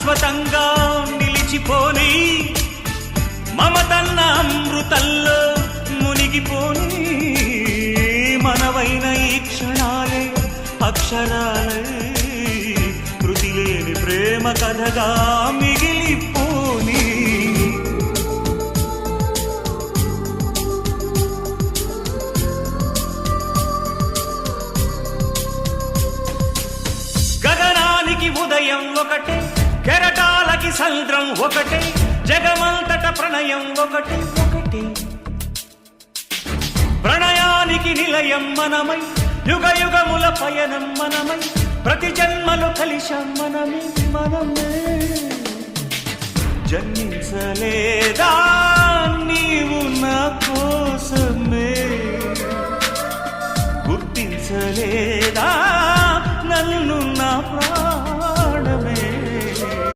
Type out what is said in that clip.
స్వతంగా నిలిచిపోని మమతన్న అమృతంలో మునిగిపోని మనవైన ఈ క్షణాలే అక్షరాలే కృతి లేని ప్రేమ కథగా మిగిలిపోని గగనానికి ఉదయం ఒకటే కెరటాలకి సముద్రం ఒకటే జగమంతట ప్రణయం ఒకటే ఒకటే ప్రణయానికి నిలయం మనమై యుగ యుగముల పయనం మనమై ప్రతి జన్మలు కలిశాం మనమే మనమే జన్మించలేదా నీవు నా కోసమే గుర్తించలేదా నన్ను